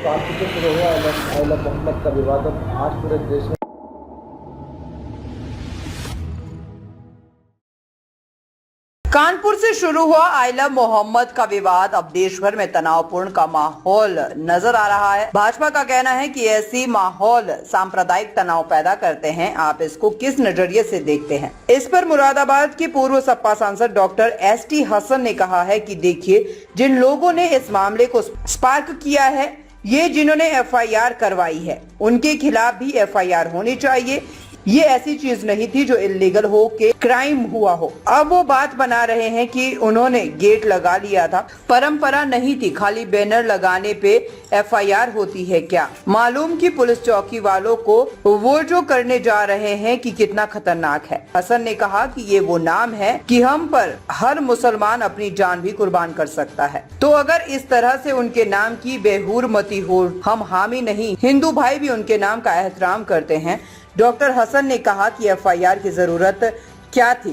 कानपुर से शुरू हुआ आइला मोहम्मद का विवाद अब आज पूरे देश में। कानपुर से शुरू हुआ आइला मोहम्मद का विवाद अब देश भर में तनावपूर्ण का माहौल नजर आ रहा है। भाजपा का कहना है कि ऐसी माहौल सांप्रदायिक तनाव पैदा करते हैं। आप इसको किस नजरिए से देखते हैं? इस पर मुरादाबाद की पूर्व सपा सांसद डॉक्टर एसटी हसन ने कहा है कि देखिए, जिन लोगों ने इस मामले को स्पार्क किया है, ये जिन्होंने एफआईआर करवाई है, उनके खिलाफ भी एफआईआर होनी चाहिए। ये ऐसी चीज नहीं थी जो इलीगल हो के क्राइम हुआ हो। अब वो बात बना रहे हैं कि उन्होंने गेट लगा लिया था, परंपरा नहीं थी, खाली बैनर लगाने पे एफआईआर होती है क्या? मालूम कि पुलिस चौकी वालों को वो जो करने जा रहे हैं कि कितना खतरनाक है। हसन ने कहा कि ये वो नाम है कि हम पर हर मुसलमान अपनी जान भी कुर्बान कर सकता है। तो अगर इस तरह से उनके नाम की बेहुरमती हो, हम हामी नहीं, हिंदू भाई भी उनके नाम का एहतराम करते हैं। डॉक्टर हसन ने कहा कि एफआईआर की जरूरत क्या थी,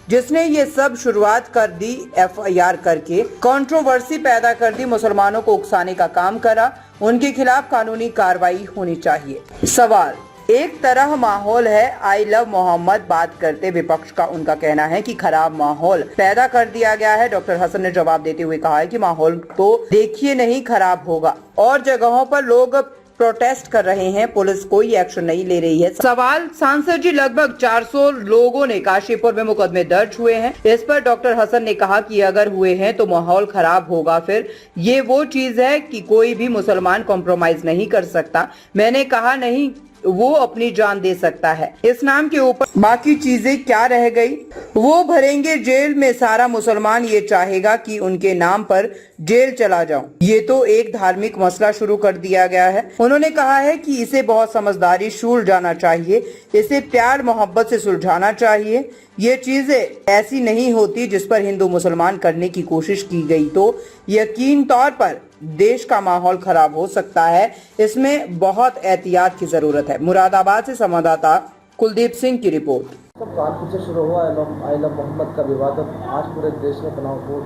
जिसने ये सब शुरुआत कर दी, एफआईआर करके कंट्रोवर्सी पैदा कर दी, मुसलमानों को उकसाने का काम करा। उनके खिलाफ कानूनी कार्रवाई होनी चाहिए। सवाल, एक तरह माहौल है आई लव मोहम्मद बात करते विपक्ष का उनका कहना है कि खराब माहौल पैदा कर दिया गया है। डॉक्टर हसन ने जवाब देते हुए कहा है कि माहौल तो देखिए नहीं खराब होगा, और जगहों पर लोग प्रोटेस्ट कर रहे हैं, पुलिस कोई एक्शन नहीं ले रही है। सवाल, सांसद जी, लगभग 400 लोगों ने काशीपुर में मुकदमे दर्ज हुए हैं। इस पर डॉक्टर हसन ने कहा कि अगर हुए हैं तो माहौल खराब होगा। फिर ये वो चीज है कि कोई भी मुसलमान कॉम्प्रोमाइज नहीं कर सकता। मैंने कहा नहीं, वो अपनी जान दे सकता है। इस नाम के ऊपर बाकी चीजें क्या रह गई? वो भरेंगे जेल में। सारा मुसलमान ये चाहेगा कि उनके नाम पर जेल चला जाऊं। ये तो एक धार्मिक मसला शुरू कर दिया गया है। उन्होंने कहा है कि इसे बहुत समझदारी सुलझाना चाहिए, इसे प्यार मोहब्बत से सुलझाना चाहिए। ये चीजें ऐसी नहीं होती जिस पर हिंदू मुसलमान करने की कोशिश की गई तो यकीन तौर पर देश का माहौल खराब हो सकता है। इसमें बहुत एहतियात की जरूरत है। मुरादाबाद से संवाददाता कुलदीप सिंह की रिपोर्ट। तो कानपुर से शुरू हुआ आइला मोहम्मद का विवाद अब आज पूरे देश में तनावपूर्ण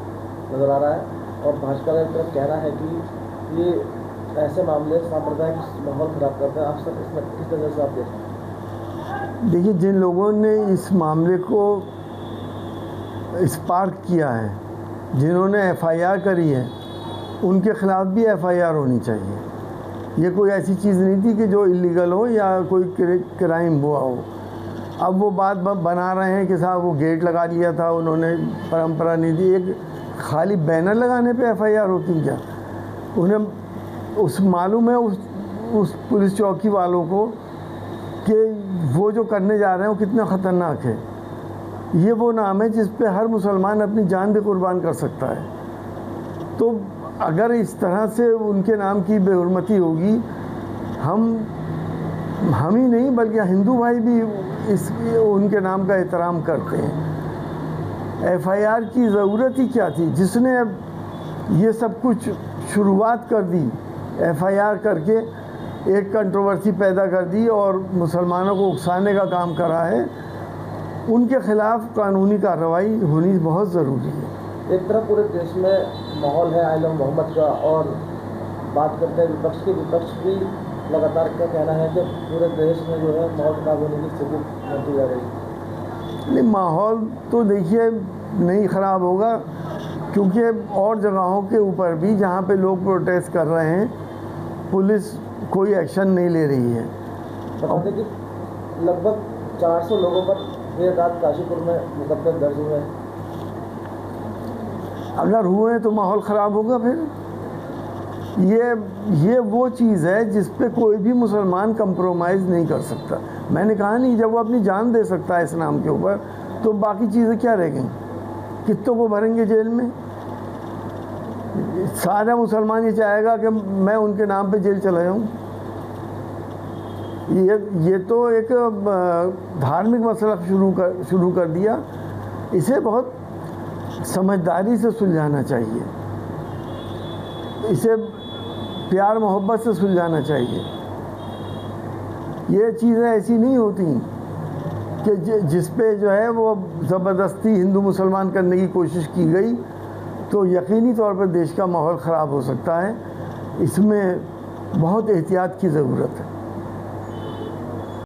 नजर आ रहा है, और भाजपा का तरफ कहना है कि ये ऐसे मामले सांप्रदायिक माहौल खराब करते हैं। आप सब इसमें किस तरह से आप देखते हैं? देखिए, जिन लोगों ने इस मामले को स्पार्क किया है, जिन्होंने एफआईआर करी है, उनके खिलाफ भी एफआईआर होनी चाहिए। ये कोई ऐसी चीज़ नहीं थी कि जो इलीगल हो या कोई क्राइम हुआ हो। अब वो बात बना रहे हैं कि साहब वो गेट लगा लिया था, उन्होंने परंपरा नहीं थी। एक खाली बैनर लगाने पे एफआईआर होती क्या? उन्हें उस मालूम है उस पुलिस चौकी वालों को कि वो जो करने जा रहे हैं वो कितना ख़तरनाक है। ये वो नाम है जिस पे हर मुसलमान अपनी जान भी कुर्बान कर सकता है। तो अगर इस तरह से उनके नाम की बेहुरमती होगी, हम ही नहीं बल्कि हिंदू भाई भी उनके नाम का एहतराम करते हैं। एफआईआर की ज़रूरत ही क्या थी? जिसने ये सब कुछ शुरुआत कर दी, एफआईआर करके एक कंट्रोवर्सी पैदा कर दी और मुसलमानों को उकसाने का काम करा है, उनके खिलाफ कानूनी कार्रवाई होनी बहुत ज़रूरी है। एक तरफ पूरे देश में माहौल है आइला मोहम्मद का, और बात करते हैं विपक्ष भी लगातार क्या कहना है कि पूरे देश में जो है माहौल खराब होने की स्थिति बनती जा रही है। नहीं, माहौल तो देखिए नहीं ख़राब होगा, क्योंकि और जगहों के ऊपर भी जहाँ पे लोग प्रोटेस्ट कर रहे हैं, पुलिस कोई एक्शन नहीं ले रही है। बताते कि लगभग 400 लोगों पर देर रात काशीपुर में मुकदमे दर्ज हुए हैं। अगर हुए हैं तो माहौल ख़राब होगा। फिर ये वो चीज़ है जिस पे कोई भी मुसलमान कंप्रोमाइज़ नहीं कर सकता। मैंने कहा नहीं, जब वो अपनी जान दे सकता है इस नाम के ऊपर, तो बाकी चीज़ें क्या रह गई? कितनों को भरेंगे जेल में? सारा मुसलमान ये चाहेगा कि मैं उनके नाम पे जेल चला जाऊँ। ये तो एक धार्मिक मसला शुरू कर दिया। इसे बहुत समझदारी से सुलझाना चाहिए, इसे प्यार मोहब्बत से सुलझाना चाहिए। ये चीज़ें ऐसी नहीं होती कि जिस पे जो है वो ज़बरदस्ती हिंदू मुसलमान करने की कोशिश की गई तो यकीनी तौर पर देश का माहौल ख़राब हो सकता है। इसमें बहुत एहतियात की ज़रूरत है।